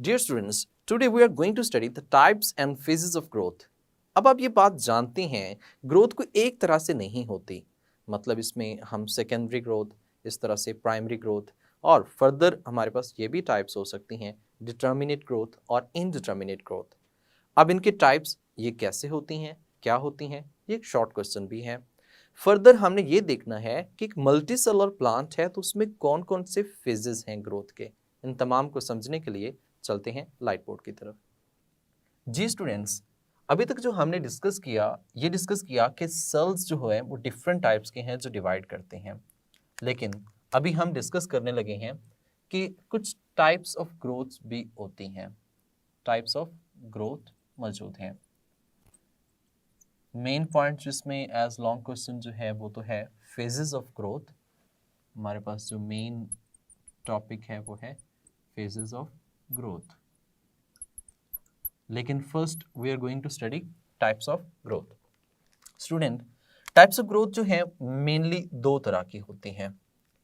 Dear students, today we are going to study the types and phases of growth. अब आप ये बात जानते हैं, ग्रोथ को एक तरह से नहीं होती। मतलब इसमें हम सेकेंडरी ग्रोथ, इस तरह से प्राइमरी ग्रोथ और फर्दर हमारे पास ये भी टाइप्स हो सकती हैं, डिटर्मिनेट ग्रोथ और इनडिटर्मिनेट ग्रोथ। अब इनके टाइप्स ये कैसे होती हैं, क्या होती हैं, ये एक शॉर्ट क्वेश्चन भी है। फर्दर हमने ये देखना है कि एक मल्टी सेलुलर प्लांट है तो उसमें कौन कौन से फेजेस हैं ग्रोथ के। इन तमाम को समझने के लिए चलते हैं लाइट बोर्ड की तरफ। जी स्टूडेंट्स, अभी तक जो हमने डिस्कस किया कि सेल्स जो है वो डिफरेंट टाइप्स के हैं जो डिवाइड करते हैं। लेकिन अभी हम डिस्कस करने लगे हैं कि कुछ टाइप्स ऑफ ग्रोथ भी होती हैं, टाइप्स ऑफ ग्रोथ मौजूद हैं। मेन पॉइंट जिसमें एज लॉन्ग क्वेश्चन जो है वो तो है फेजेस ऑफ ग्रोथ। हमारे पास जो मेन टॉपिक है वो है फेजेस ऑफ ग्रोथ। लेकिन first we are going to study types of growth. Student, types of growth जो है मेनली दो तरह की होती हैं।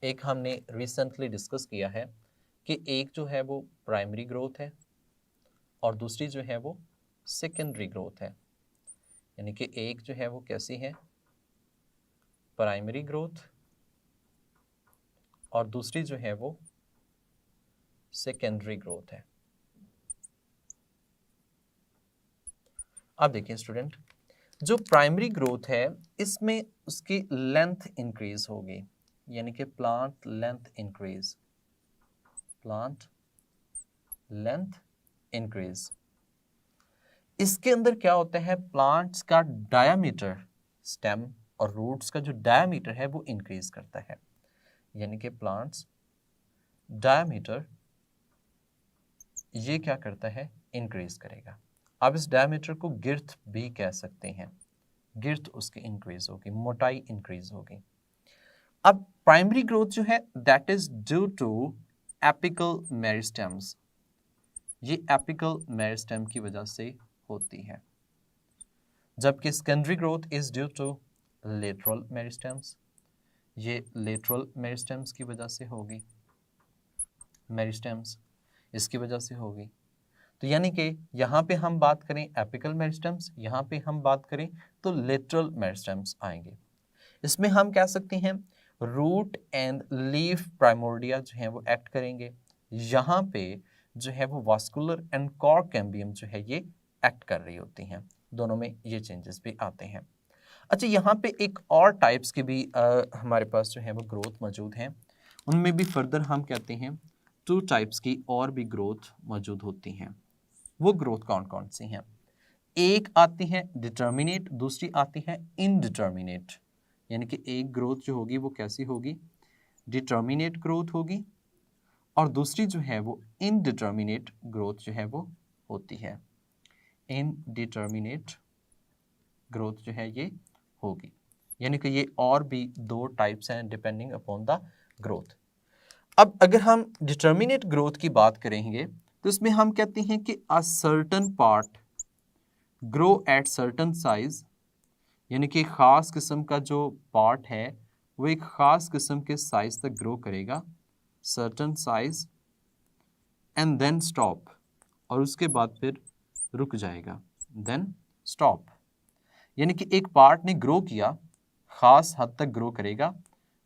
एक हमने रिसेंटली डिस्कस किया है कि एक जो है वो प्राइमरी ग्रोथ है और दूसरी जो है वो सेकेंडरी ग्रोथ है। यानी कि एक जो है वो कैसी है, प्राइमरी ग्रोथ, और दूसरी जो है वो सेकेंडरी ग्रोथ है। अब देखिए स्टूडेंट, जो प्राइमरी ग्रोथ है इसमें उसकी लेंथ इंक्रीज होगी, यानी कि प्लांट लेंथ इंक्रीज। इसके अंदर क्या होता है, प्लांट्स का डायामीटर, स्टेम और रूट्स का जो डायामीटर है वो इंक्रीज करता है। यानी कि प्लांट्स डायामीटर ये क्या करता है, इंक्रीज करेगा। आप इस डायमीटर को गिर्थ भी कह सकते हैं। गिर्थ उसकी इंक्रीज होगी, मोटाई इंक्रीज होगी। अब प्राइमरी ग्रोथ जो है that is due to apical meristems. ये एपिकल मेरिस्टेम की वजह से होती है, जबकि secondary growth is due to lateral meristems. ये लेटरल मेरिस्टेम्स की वजह से होगी, मेरिस्टेम्स इसकी वजह से होगी। तो यानी कि यहाँ पे हम बात करें एपिकल मेरिस्टेम्स, यहाँ पे हम बात करें तो लेटरल मेरिस्टेम्स आएंगे। इसमें हम कह सकते हैं रूट एंड लीफ प्राइमोर्डिया जो है वो एक्ट करेंगे। यहाँ पे जो है वो वास्कुलर एंड कॉर्क कैम्बियम जो है ये एक्ट कर रही होती हैं। दोनों में ये चेंजेस भी आते हैं। अच्छा, यहाँ पे एक और टाइप्स की भी हमारे पास जो है वो ग्रोथ मौजूद हैं। उनमें भी फर्दर हम कहते हैं 2 टाइप्स की और भी ग्रोथ मौजूद होती हैं। वो ग्रोथ कौन कौन सी हैं? एक आती है डिटर्मिनेट, दूसरी आती है इनडिटर्मिनेट। यानी कि एक ग्रोथ जो होगी वो कैसी होगी, डिटर्मिनेट ग्रोथ होगी, और दूसरी जो है वो इनडिटर्मिनेट ग्रोथ जो है वो होती है। इनडिटर्मिनेट ग्रोथ जो है ये होगी। यानी कि ये और भी 2 टाइप्स हैं डिपेंडिंग अपॉन द ग्रोथ। अब अगर हम डिटर्मिनेट ग्रोथ की बात करेंगे तो इसमें हम कहते हैं कि a certain part grow at certain size. यानी कि ख़ास किस्म का जो पार्ट है वो एक ख़ास किस्म के साइज तक ग्रो करेगा, certain size, and then stop, और उसके बाद फिर रुक जाएगा, देन स्टॉप। यानी कि एक पार्ट ने ग्रो किया, ख़ास हद तक ग्रो करेगा,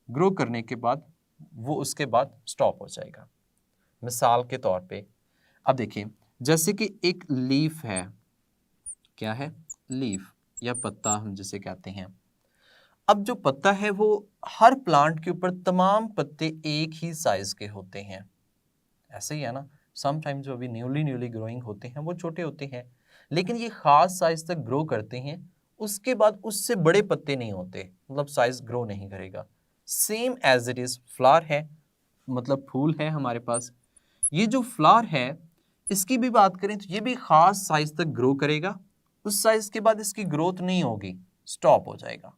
ग्रो करने के बाद वो उसके बाद स्टॉप हो जाएगा। मिसाल के तौर पे अब देखिए, जैसे कि एक लीफ है, क्या है, लीफ या पत्ता हम जिसे कहते हैं। अब जो पत्ता है वो हर प्लांट के ऊपर तमाम पत्ते एक ही साइज के होते हैं, ऐसे ही है ना। समटाइम जो अभी न्यूली ग्रोइंग होते हैं वो छोटे होते हैं, लेकिन ये खास साइज तक ग्रो करते हैं। उसके बाद उससे बड़े पत्ते नहीं होते, मतलब साइज ग्रो नहीं करेगा। Same as it is flower है, मतलब फूल है हमारे पास। ये जो फ्लावर है इसकी भी बात करें तो ये भी खास साइज तक ग्रो करेगा, उस साइज के बाद इसकी ग्रोथ नहीं होगी, स्टॉप हो जाएगा।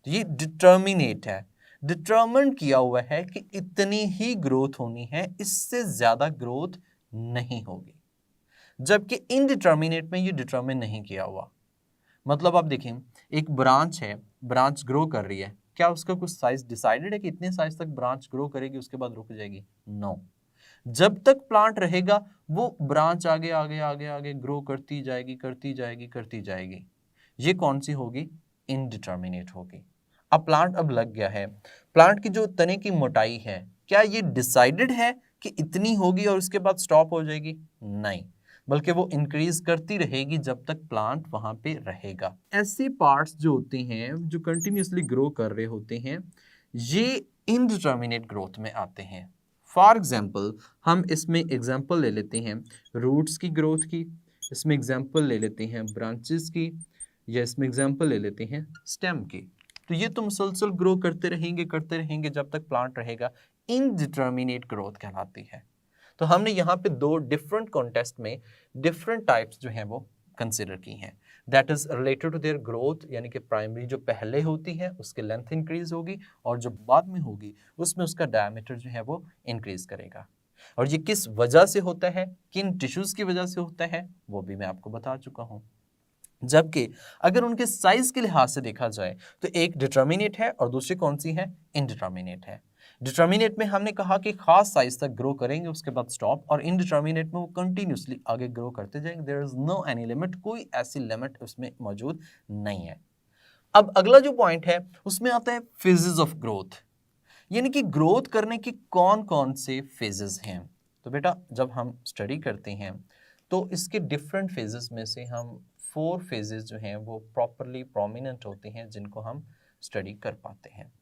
तो ये डिटर्मिनेट है, डिटर्मिन किया हुआ है कि इतनी ही ग्रोथ होनी है, इससे ज्यादा ग्रोथ नहीं होगी। जबकि इनडिटर्मिनेट में ये डिटर्मिन नहीं किया हुआ। मतलब आप देखें, एक ब्रांच है, ब्रांच ग्रो कर रही है, क्या उसका कुछ साइज डिसाइडेड है कि इतने साइज तक ब्रांच ग्रो करेगी उसके बाद रुक जाएगी? नो। जब तक प्लांट रहेगा वो ब्रांच आगे आगे आगे आगे ग्रो करती जाएगी करती जाएगी करती जाएगी। ये कौन सी होगी? इनडिटर्मिनेट होगी। अब प्लांट अब लग गया है, प्लांट की जो तने की मोटाई है क्या ये डिसाइडेड है कि इतनी होगी और उसके बाद स्टॉप हो जाएगी? नहीं, बल्कि वो इंक्रीज करती रहेगी जब तक प्लांट वहां पे रहेगा। ऐसे पार्ट्स जो होते हैं जो कंटिन्यूसली ग्रो कर रहे होते हैं ये इनडिटर्मिनेट ग्रोथ में आते हैं। फॉर एग्जाम्पल हम इसमें एग्जाम्पल ले लेते हैं रूट्स की ग्रोथ की, इसमें एग्जाम्पल ले लेते हैं ब्रांचेस की, या इसमें एग्जाम्पल ले लेते हैं स्टेम की। तो ये तो मुसलसल ग्रो करते रहेंगे जब तक प्लांट रहेगा, इनडिटर्मिनेट ग्रोथ कहलाती है। तो हमने यहाँ पे दो डिफरेंट कॉन्टेक्स्ट में डिफरेंट टाइप्स जो हैं वो कंसिडर की हैं, that is related to their growth, यानी कि प्राइमरी जो पहले होती है उसकी लेंथ इंक्रीज होगी और जो बाद में होगी उसमें उसका डायमीटर जो है वो इंक्रीज करेगा। और ये किस वजह से होता है, किन टिश्यूज की वजह से होता है, वो भी मैं आपको बता चुका हूँ। जबकि अगर उनके साइज के लिहाज से देखा जाए तो एक डिटर्मिनेट है और दूसरी कौन सी है? इनडिटर्मिनेट है। डिटर्मिनेट में हमने कहा कि खास साइज तक ग्रो करेंगे उसके बाद स्टॉप, और इनडिटर्मिनेट में वो कंटिन्यूसली आगे ग्रो करते जाएंगे, there is no any limit, कोई ऐसी लिमिट उसमें मौजूद नहीं है। अब अगला जो पॉइंट है उसमें आता है फेजेस ऑफ ग्रोथ, यानी कि ग्रोथ करने की कौन कौन से फेजेस हैं। तो बेटा जब हम स्टडी करते हैं तो इसके डिफरेंट फेजेस में से हम 4 फेजेस जो हैं वो प्रॉपरली प्रोमिनेंट होते हैं जिनको हम स्टडी कर पाते हैं।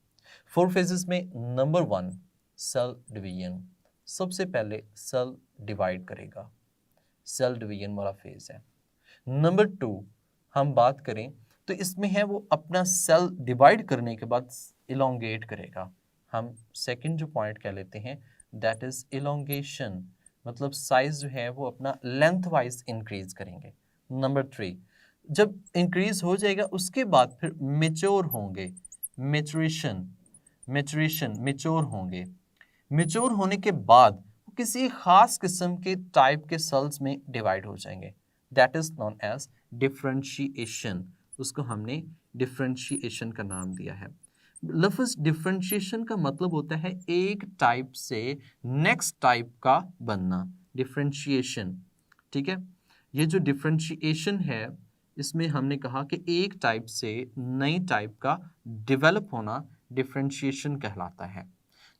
4 फेजेस में नंबर 1 सेल डिवीजन, सबसे पहले सेल डिवाइड करेगा, सेल डिवीजन वाला फेज है। नंबर 2 हम बात करें तो इसमें है वो अपना सेल डिवाइड करने के बाद इलोंगेट करेगा, हम सेकंड जो पॉइंट कह लेते हैं दैट इज इलोंगेशन, मतलब साइज जो है वो अपना लेंथ वाइज इंक्रीज करेंगे। नंबर 3 जब इंक्रीज हो जाएगा उसके बाद फिर मेच्योर होंगे, मेचुरेशन, मेच्योर होंगे, मेच्योर होने के बाद वो किसी खास किस्म के टाइप के सेल्स में डिवाइड हो जाएंगे, that is known as differentiation, उसको हमने डिफरेंशिएशन का नाम दिया है। लफ्ज डिफरेंशिएशन का मतलब होता है एक टाइप से नेक्स्ट टाइप का बनना, डिफरेंशिएशन, ठीक है। ये जो डिफरेंशिएशन है इसमें हमने कहा कि एक टाइप से नई टाइप का डेवलप होना डिफरेंशिएशन कहलाता है।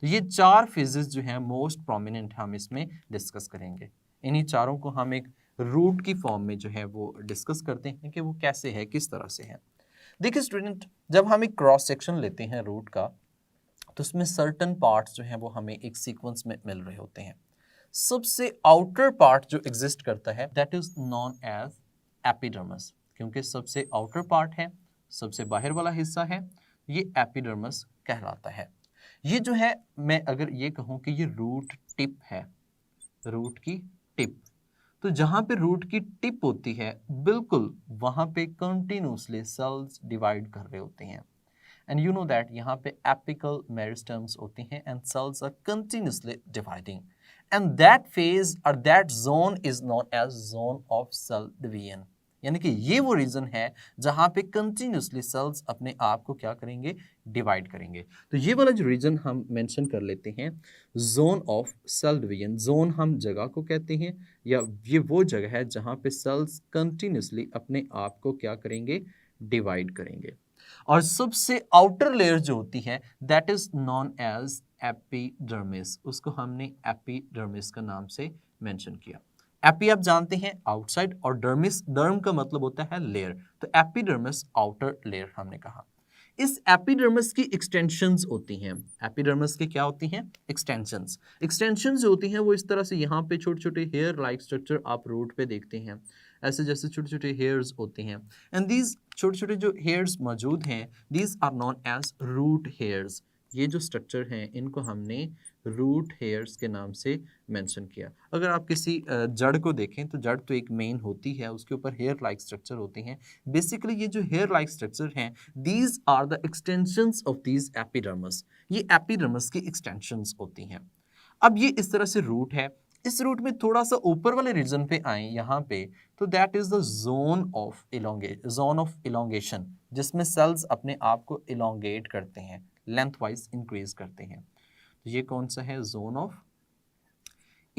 तो ये 4 फेजेस जो हैं मोस्ट प्रोमिनेंट हम इसमें डिस्कस करेंगे। इन्हीं चारों को हम एक रूट की फॉर्म में जो है वो डिस्कस करते हैं कि वो कैसे है, किस तरह से है। देखिए स्टूडेंट, जब हम एक क्रॉस सेक्शन लेते हैं रूट का तो उसमें सर्टन पार्ट्स जो हैं वो हमें एक सीक्वेंस में मिल रहे होते हैं। सबसे आउटर पार्ट जो एग्जिस्ट करता है that is known as epidermis, क्योंकि सबसे आउटर पार्ट है, सबसे बाहर वाला हिस्सा है, ये एपिडर्मिस कहलाता है। ये जो है मैं अगर ये कहूँ कि ये रूट टिप है, रूट की टिप, तो जहां पे रूट की टिप होती है बिल्कुल वहां पे कंटिन्यूसली सेल्स डिवाइड कर रहे होते हैं। एंड यू नो दैट यहाँ पे एपिकल मेरिस्टम्स होती हैं and cells are continuously dividing, and that phase or that zone is known as zone of cell division, यानी कि ये वो रीजन है जहां पे कंटिन्यूसली सेल्स अपने आप को क्या करेंगे, डिवाइड करेंगे। तो ये वाला जो रीजन हम मेंशन कर लेते हैं zone of cell division, zone हम जगह को कहते हैं, या ये वो जगह है जहां पे सेल्स कंटिन्यूसली अपने आप को क्या करेंगे, डिवाइड करेंगे। और सबसे आउटर लेयर जो होती है that is known as epidermis, उसको हमने एपिडर्मिस का नाम से मेंशन किया। एपी आप जानते हैं आउटसाइड और डर्मिस, डर्म का मतलब होता है लेयर, तो एपिडर्मिस आउटर लेयर हमने कहा। इस एपिडर्मिस की एक्सटेंशंस होती हैं, एपिडर्मिस की क्या होती हैं, एक्सटेंशंस। एक्सटेंशंस जो होती हैं वो इस तरह से यहाँ पे छोटे छोटे हेयर लाइक स्ट्रक्चर आप रूट पे देखते हैं, ऐसे जैसे छोटे छोटे हेयर्स होते हैं, एंड दीज छोटे छोटे जो हेयर्स मौजूद हैं these are known as root hairs. ये जो स्ट्रक्चर हैं इनको हमने रूट हेयर्स के नाम से मेंशन किया। अगर आप किसी जड़ को देखें तो जड़ तो एक मेन होती है, उसके ऊपर हेयर लाइक स्ट्रक्चर होते हैं। बेसिकली ये जो हेयर लाइक स्ट्रक्चर हैं these are the extensions of these epidermis, ये एपिडर्मिस की एक्सटेंशंस होती हैं। अब ये इस तरह से रूट है, इस रूट में थोड़ा सा ऊपर वाले रीजन पे आए यहाँ पे तो that is the zone of elongation, जिसमें सेल्स अपने आप को इलोंगेट करते हैं, लेंथ वाइज इंक्रीज करते हैं। तो ये कौन सा है, जोन ऑफ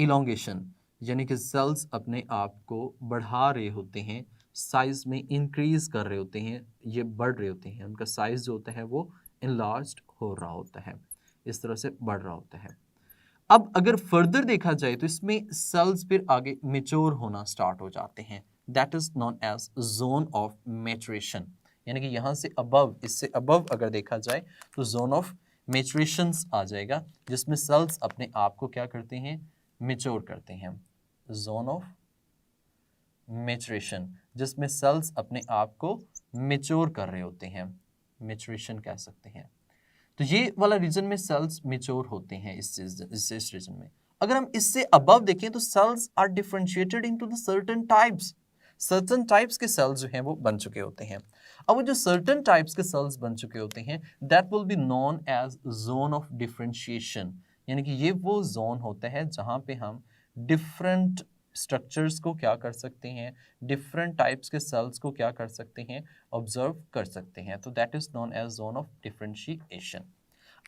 इलोंगेशन यानी कि सेल्स अपने आप को बढ़ा रहे होते हैं, साइज में इंक्रीज कर रहे होते हैं, ये बढ़ रहे होते हैं, उनका साइज जो होता है वो इनलार्ज्ड हो रहा होता है, इस तरह से बढ़ रहा होता है। अब अगर फर्दर देखा जाए तो इसमें सेल्स फिर आगे मेच्योर होना स्टार्ट हो जाते हैं, that is known as zone of maturation, यानी कि यहाँ से अबव, इससे अबव अगर देखा जाए तो जोन ऑफ मैचुरेशन आ जाएगा, जिसमें सेल्स अपने आप को क्या करते हैं, मेच्योर करते हैं। जोन ऑफ मैचुरेशन, जिसमें सेल्स अपने आप को मेच्योर कर रहे होते हैं, मैचुरेशन कह सकते हैं। तो ये वाला रीजन में सेल्स मेच्योर होते हैं इस रीजन में। अगर हम इससे अबव देखें तो cells are differentiated into the certain types, certain types के सेल्स जो हैं वो बन चुके होते हैं। अब वो जो सर्टेन टाइप्स के सेल्स बन चुके होते हैं that will be known as zone of differentiation, यानी कि ये वो जोन होता है जहां पे हम डिफरेंट स्ट्रक्चर्स को क्या कर सकते हैं, डिफरेंट टाइप्स के सेल्स को क्या कर सकते हैं, ऑब्जर्व कर सकते हैं। तो that is known as zone of differentiation.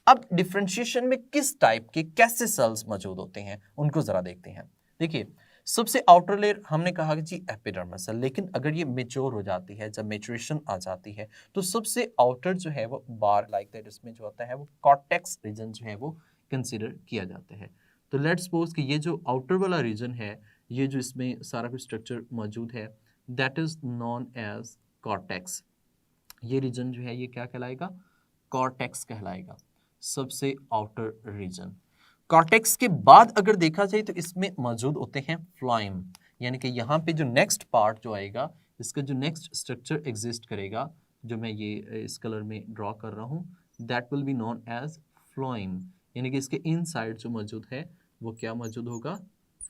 अब डिफरेंशिएशन में किस टाइप के कैसे सेल्स मौजूद होते हैं उनको जरा देखते हैं। देखिए, सबसे आउटर लेयर हमने कहा कि जी एपिडर्मिस है, लेकिन अगर ये मेच्योर हो जाती है, जब मेचुरेशन आ जाती है तो सबसे आउटर जो है वो बार लाइक दैट, इसमें जो होता है वो कॉर्टेक्स रीजन जो है वो कंसीडर किया जाता है। तो लेट्स सपोज कि ये जो आउटर वाला रीजन है, ये जो इसमें सारा कुछ स्ट्रक्चर मौजूद है, that is known as cortex. ये रीजन जो है ये क्या कहलाएगा, कॉर्टेक्स कहलाएगा, सबसे आउटर रीजन। कॉर्टेक्स के बाद अगर देखा जाए तो इसमें मौजूद होते हैं फ्लोएम, यानी कि यहाँ पे जो नेक्स्ट पार्ट जो आएगा, इसका जो नेक्स्ट स्ट्रक्चर एग्जिस्ट करेगा, जो मैं ये इस कलर में ड्रॉ कर रहा हूँ, that will be known as phloem, यानी कि इसके इनसाइड जो मौजूद है वो क्या मौजूद होगा,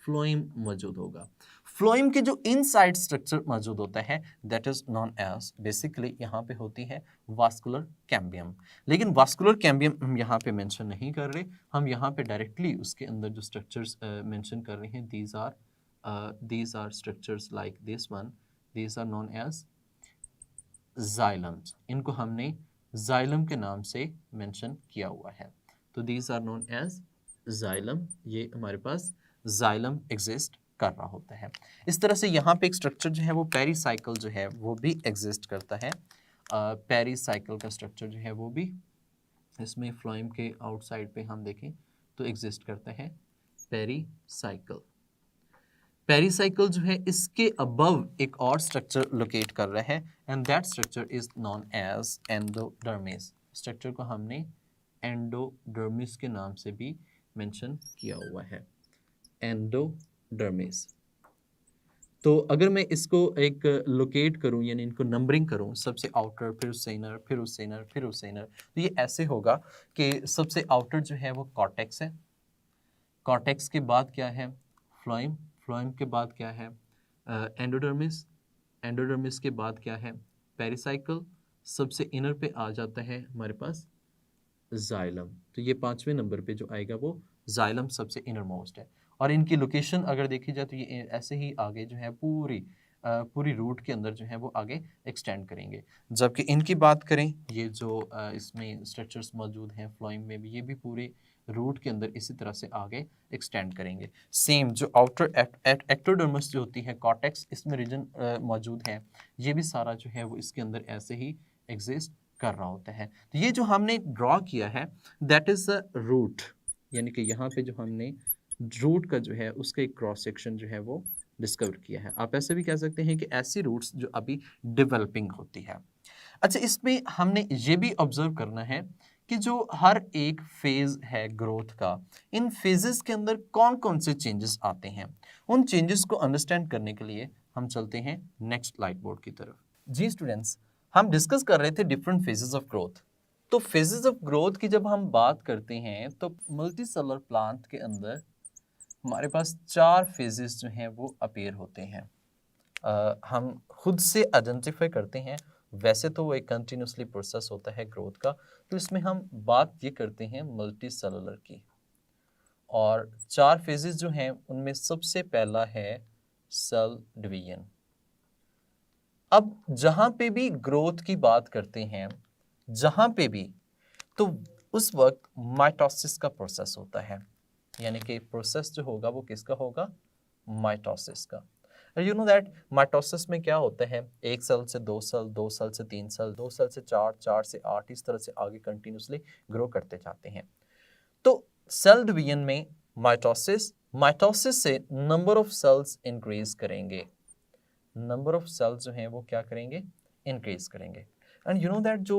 फ्लोएम मौजूद होगा। फ्लोएम के जो इनसाइड स्ट्रक्चर मौजूद होता है that is known as, basically यहाँ पे होती है वास्कुलर कैम्बियम, लेकिन वास्कुलर कैम्बियम हम यहाँ पे मेंशन नहीं कर रहे, हम यहाँ पे डायरेक्टली उसके अंदर जो स्ट्रक्चर्स मेंशन कर रहे हैं, these are structures like this one, these are known as xylem, इनको हमने xylem के नाम से मेंशन किया हुआ है। तो these are known as xylem, ये हमारे पास xylem एग्जिस्ट कर रहा होता है। इस तरह से यहाँ पे एक स्ट्रक्चर जो है वो पेरीसाइकिल जो है वो भी एग्जिस्ट करता है। पेरीसाइकिल का स्ट्रक्चर जो है वो भी इसमें फ्लोएम के आउटसाइड पे हम देखें तो एग्जिस्ट करता है पेरीसाइकिल। पेरीसाइकिल जो है इसके अबव एक और स्ट्रक्चर लोकेट कर रहा है and that structure is known as endodermis. Structure को हमने एंडोडर्मिस के नाम से भी मेंशन किया हुआ है, एंडोडर्मिस। तो अगर मैं इसको एक लोकेट करूं यानी इनको नंबरिंग करूं, सबसे आउटर, फिर उससे इनर, फिर उससे इनर, फिर उससे इनर, तो ये ऐसे होगा कि सबसे आउटर जो है वो कॉर्टेक्स है, कॉर्टेक्स के बाद क्या है, फ्लोएम, फ्लोएम के बाद क्या है, एंडोडर्मिस, एंडोडर्मिस के बाद क्या है, पेरीसाइकिल, सबसे इनर पे आ जाता है हमारे पास जाइलम। तो ये 5वें नंबर पे जो आएगा वो जाइलम सबसे इनर मोस्ट है। और इनकी लोकेशन अगर देखी जाए तो ये ऐसे ही आगे जो है पूरी रूट के अंदर जो है वो आगे एक्सटेंड करेंगे। जबकि इनकी बात करें, ये जो इसमें स्ट्रक्चर्स मौजूद हैं फ्लोएम में भी, ये भी पूरे रूट के अंदर इसी तरह से आगे एक्सटेंड करेंगे। सेम जो आउटर एक्टोडर्मिस जो होती है कॉर्टेक्स, इसमें रीजन मौजूद है, ये भी सारा जो है वो इसके अंदर ऐसे ही एग्जिस्ट कर रहा होता है। तो ये जो हमने ड्रॉ किया है दैट इज अ रूट, यानी कि यहाँ पे जो हमने रूट का जो है उसका एक क्रॉस सेक्शन जो है वो डिस्कवर किया है। आप ऐसे भी कह सकते हैं कि ऐसी रूट्स जो अभी डेवलपिंग होती है। अच्छा, इसमें हमने ये भी ऑब्जर्व करना है कि जो हर एक फेज है ग्रोथ का, इन फेजेस के अंदर कौन कौन से चेंजेस आते हैं, उन चेंजेस को अंडरस्टैंड करने के लिए हम चलते हैं नेक्स्ट स्लाइड बोर्ड की तरफ। जी स्टूडेंट्स, हम डिस्कस कर रहे थे डिफरेंट फेजेस ऑफ ग्रोथ। तो फेजेस ऑफ ग्रोथ की जब हम बात करते हैं तो मल्टी सेलुलर प्लांट के अंदर हमारे पास 4 फेजेस जो हैं वो अपीयर होते हैं। हम खुद से आइडेंटिफाई करते हैं, वैसे तो वो एक कंटिन्यूसली प्रोसेस होता है ग्रोथ का, तो इसमें हम बात ये करते हैं मल्टी सेलुलर की। और 4 फेजेस जो हैं उनमें सबसे पहला है सेल डिवीजन। अब जहां पे भी ग्रोथ की बात करते हैं, जहां पे भी, तो उस वक्त माइटोसिस का प्रोसेस होता है। यानी कि प्रोसेस जो होगा वो किसका होगा, माइटोसिस का। यू नो दैट माइटोसिस में क्या होता है, एक सेल से दो सेल, दो सेल से तीन सेल, दो सेल से चार, चार से आठ, इस तरह से आगे कंटिन्यूसली ग्रो करते जाते हैं। तो सेल डिवीजन में माइटोसिस, माइटोसिस से नंबर ऑफ सेल्स इंक्रीज करेंगे, नंबर ऑफ सेल्स जो हैं वो क्या करेंगे, इंक्रीज करेंगे। एंड यू नो दैट जो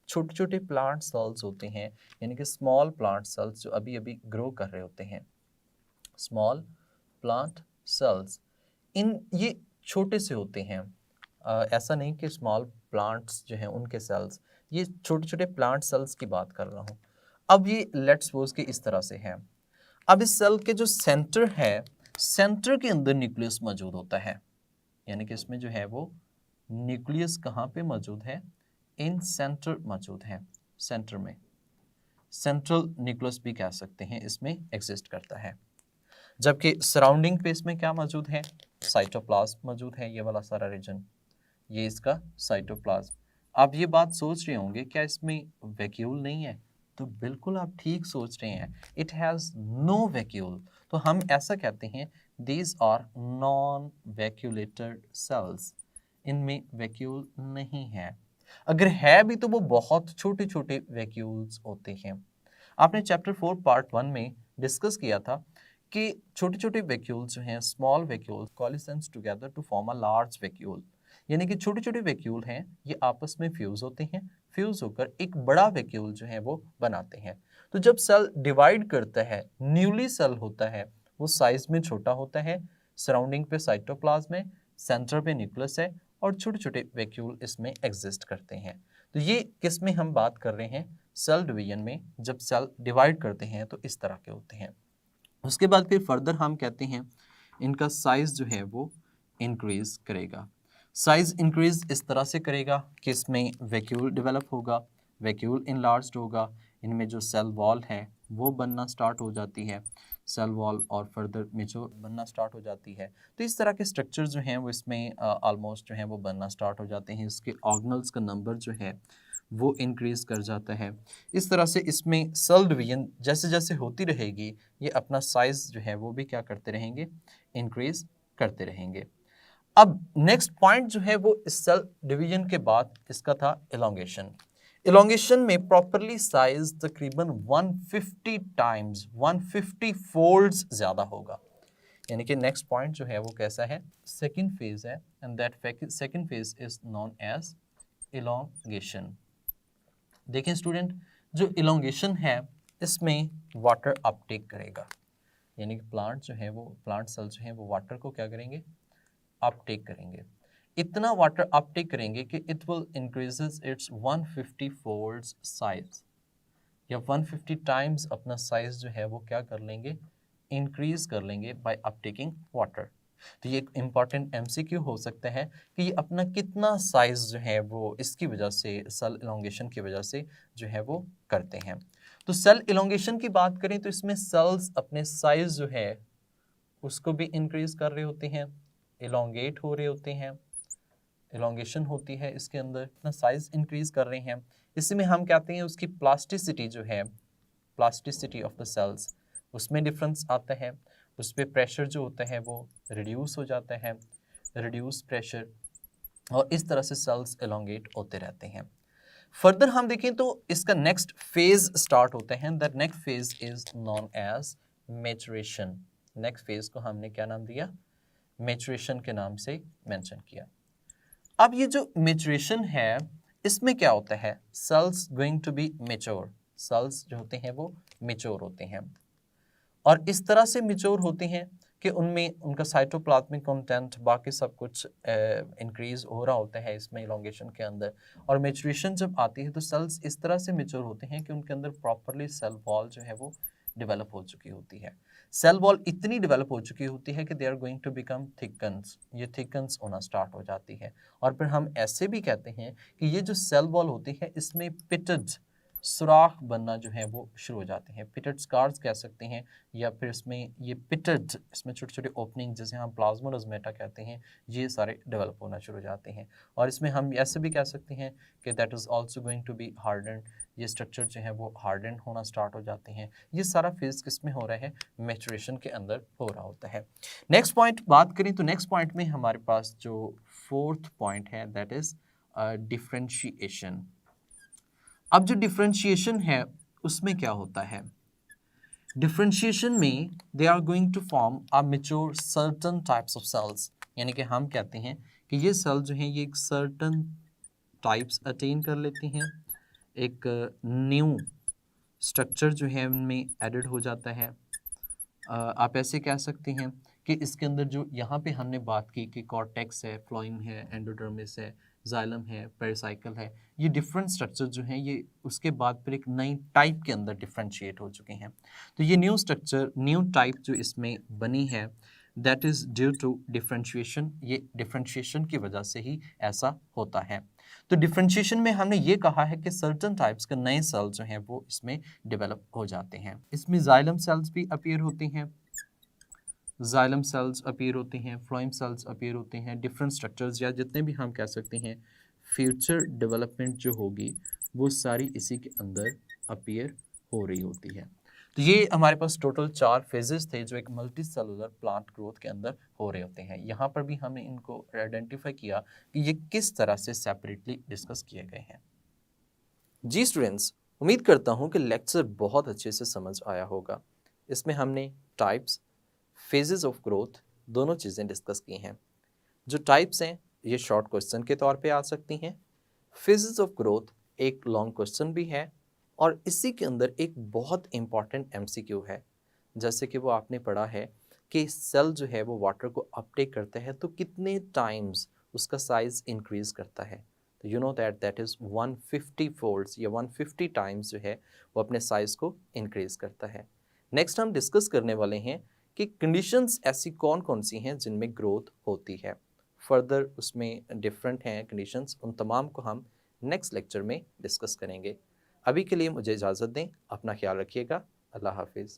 छोटे छोटे प्लांट सेल्स होते हैं, यानी कि स्मॉल प्लांट सेल्स जो अभी अभी ग्रो कर रहे होते हैं, स्मॉल प्लांट सेल्स, इन ये छोटे से होते हैं। ऐसा नहीं कि स्मॉल प्लांट्स जो हैं उनके सेल्स, ये छोटे छोटे प्लांट सेल्स की बात कर रहा हूँ। अब ये लेट्स सपोज कि इस तरह से है। अब इस सेल के जो सेंटर है, सेंटर के अंदर न्यूक्लियस मौजूद होता है, यानी कि इसमें जो है वो न्यूक्लियस कहाँ पे मौजूद है, इन सेंटर मौजूद है, सेंटर में, सेंट्रल न्यूक्लियस भी कह सकते हैं, इसमें एग्जिस्ट करता है। जबकि सराउंडिंग पे इसमें क्या मौजूद है, साइटोप्लाज्म मौजूद है, ये वाला सारा रीजन, ये इसका साइटोप्लाज्म। आप ये बात सोच रहे होंगे क्या इसमें वैक्यूल नहीं है, तो बिल्कुल आप ठीक सोच रहे हैं, इट हैज़ नो वैक्यूल। तो हम ऐसा कहते हैं these are non vacuolated cells, इनमें वैक्यूल नहीं है। अगर है भी तो वो बहुत छोटे छोटे वैक्यूल्स होते हैं। आपने चैप्टर 4 पार्ट 1 में डिस्कस किया था कि छोटे छोटे वैक्यूल्स जो हैं, small vacuoles coalesce together to form a large vacuole, यानी कि छोटे छोटे वैक्यूल हैं, ये आपस में फ्यूज होते हैं, फ्यूज होकर एक बड़ा वैक्यूल जो है वो बनाते हैं। तो जब सेल डिवाइड करता है, न्यूली सेल होता है, वो साइज में छोटा होता है, सराउंडिंग पे साइटोप्लाज्म है, सेंटर पे न्यूक्लियस है, और छोटे छोटे वैक्यूल इसमें एग्जिस्ट करते हैं। तो ये किस में हम बात कर रहे हैं, सेल डिवीजन में। जब सेल डिवाइड करते हैं तो इस तरह के होते हैं। उसके बाद फिर फर्दर हम कहते हैं इनका साइज जो है वो इंक्रीज करेगा। साइज इंक्रीज इस तरह से करेगा कि इसमें वैक्यूल डेवलप होगा, वैक्यूल इनलार्ज्ड होगा, इनमें जो सेल वॉल है वो बनना स्टार्ट हो जाती है, सेल वॉल और फर्दर मेच्योर बनना स्टार्ट हो जाती है। तो इस तरह के स्ट्रक्चर जो हैं वो इसमें ऑलमोस्ट जो हैं वो बनना स्टार्ट हो जाते हैं। इसके ऑर्गेनल्स का नंबर जो है वो इंक्रीज कर जाता है। इस तरह से इसमें सेल डिवीजन जैसे जैसे होती रहेगी, ये अपना साइज जो है वो भी क्या करते रहेंगे, इंक्रीज करते रहेंगे। अब नेक्स्ट पॉइंट जो है वो इस सेल डिवीजन के बाद इसका था इलोंगेशन। इलोंगेशन में प्रॉपरली साइज तकरीबन 150 टाइम्स, 150 फोल्ड्स ज्यादा होगा। यानी कि नेक्स्ट पॉइंट जो है वो कैसा है, सेकंड फेज है, and that second phase is known as elongation. देखें स्टूडेंट, जो इलोंगेशन है इसमें वाटर अपटेक करेगा, यानी कि प्लांट जो है वो, प्लांट सेल जो है वो वाटर को क्या करेंगे, अपटेक करेंगे। इतना वाटर अपटेक करेंगे कि it will increases it's 150 folds size, या 150 टाइम्स अपना साइज जो है वो क्या कर लेंगे, इंक्रीज कर लेंगे बाय अपटेकिंग वाटर। तो ये एक इम्पॉर्टेंट एमसीक्यू हो सकता है कि ये अपना कितना साइज जो है वो इसकी वजह से, सेल इलोंगेशन की वजह से जो है वो करते हैं। तो सेल इलोंगेशन की बात करें तो इसमें सेल्स अपने साइज जो है उसको भी इंक्रीज कर रहे होते हैं, इलोंगेट हो रहे होते हैं, इलोंगेशन होती है इसके अंदर, अपना साइज इंक्रीज कर रहे हैं। इसमें हम कहते हैं उसकी प्लास्टिसिटी जो है, प्लास्टिसिटी ऑफ द सेल्स, उसमें डिफरेंस आता है, उस पर प्रेशर जो होता है वो रिड्यूस हो जाता है, रिड्यूस प्रेशर, और इस तरह से सेल्स एलोंगेट होते रहते हैं। फर्दर हम देखें तो इसका नेक्स्ट फेज स्टार्ट होता है, that next phase is known as maturation. Next phase को हमने क्या नाम दिया, मैचुरेशन के नाम से मेंशन किया। अब ये जो मैचुरेशन है इसमें क्या होता है, cells going to be mature, cells जो होते हैं वो मेच्योर होते हैं, और इस तरह से मेच्योर होते हैं कि उनमें उनका साइटोप्लाज्मिक कंटेंट बाकी सब कुछ इंक्रीज हो रहा होता है इसमें इलोंगेशन के अंदर। और मैचुरेशन जब आती है तो सेल्स इस तरह से मेच्योर होते हैं कि उनके अंदर प्रॉपरली सेल वॉल जो है वो डेवलप हो चुकी होती है। सेल वॉल इतनी डेवलप हो चुकी होती है कि they are going to become thickens, ये थिकन्स होना स्टार्ट हो जाती है। और फिर हम ऐसे भी कहते हैं कि ये जो सेल वॉल होती है इसमें पिटेड सुराख बनना जो है वो शुरू हो जाते हैं, पिटेड स्कार्स कह सकते हैं, या फिर इसमें ये पिटेड, इसमें छोटे छोटे ओपनिंग जिसे हम प्लाज्मोडर्मेटा कहते हैं, ये सारे डेवलप होना शुरू हो जाते हैं। और इसमें हम ऐसे भी कह सकते हैं कि that is also going to be harden, ये स्ट्रक्चर जो है वो हार्डन होना स्टार्ट हो जाते हैं। ये सारा फेज किस में हो रहा है, मैचुरेशन के अंदर हो रहा होता है। नेक्स्ट पॉइंट बात करें तो नेक्स्ट पॉइंट में हमारे पास जो फोर्थ पॉइंट है दैट इज़ डिफ्रेंशिएशन। अब जो डिफ्रेंशिएशन है उसमें क्या होता है, डिफ्रेंशिएशन में they are going to form a mature certain types of cells, यानी कि हम कहते हैं कि ये सेल जो हैं ये एक सर्टेन टाइप्स अटेन कर लेते हैं, एक न्यू स्ट्रक्चर जो है उनमें एडेड हो जाता है। आप ऐसे कह सकते हैं कि इसके अंदर जो यहाँ पे हमने बात की कि कॉर्टेक्स है, फ्लोएम है, एंडोडर्मिस है, जाइलम है, पेरिसाइकल है, ये डिफरेंट स्ट्रक्चर जो हैं ये उसके बाद फिर एक नई टाइप के अंदर डिफरेंशिएट हो चुके हैं। तो ये न्यू स्ट्रक्चर, न्यू टाइप जो इसमें बनी है that is due to differentiation, ये डिफरेंशिएशन की वजह से ही ऐसा होता है। तो डिफरेंशिएशन में हमने ये कहा है कि सर्टेन टाइप्स के नए सेल जो हैं वो इसमें डेवलप हो जाते हैं। इसमें जाइलम सेल्स भी अपीयर होते हैं, जाइलम सेल्स अपीयर होते हैं, फ्लोएम सेल्स अपीयर होते हैं, डिफरेंट स्ट्रक्चर्स या जितने भी हम कह सकते हैं फ्यूचर डेवलपमेंट जो होगी वो सारी इसी के अंदर अपीयर हो रही होती है। तो ये हमारे पास टोटल 4 फेजेस थे जो एक मल्टी सेलुलर प्लांट ग्रोथ के अंदर हो रहे होते हैं। यहाँ पर भी हमने इनको आइडेंटिफाई किया कि ये किस तरह से सेपरेटली डिस्कस किए गए हैं। जी स्टूडेंट्स, उम्मीद करता हूँ कि लेक्चर बहुत अच्छे से समझ आया होगा। इसमें हमने टाइप्स, फेजेस ऑफ ग्रोथ दोनों चीज़ें डिस्कस की हैं। जो टाइप्स हैं ये शॉर्ट क्वेश्चन के तौर पे आ सकती हैं, फेजेस ऑफ ग्रोथ एक लॉन्ग क्वेश्चन भी है, और इसी के अंदर एक बहुत इंपॉर्टेंट एमसीक्यू है। जैसे कि वो आपने पढ़ा है कि सेल जो है वो वाटर को अपटेक करता है तो कितने टाइम्स उसका साइज इंक्रीज करता है। तो you know that is 150 folds या 150 टाइम्स जो है वो अपने साइज को इंक्रीज करता है। नेक्स्ट हम डिस्कस करने वाले हैं कि कंडीशंस ऐसी कौन कौन सी हैं जिनमें ग्रोथ होती है। फर्दर उसमें डिफरेंट हैं कंडीशंस, उन तमाम को हम नेक्स्ट लेक्चर में डिस्कस करेंगे। अभी के लिए मुझे इजाज़त दें, अपना ख्याल रखिएगा। अल्लाह हाफिज़।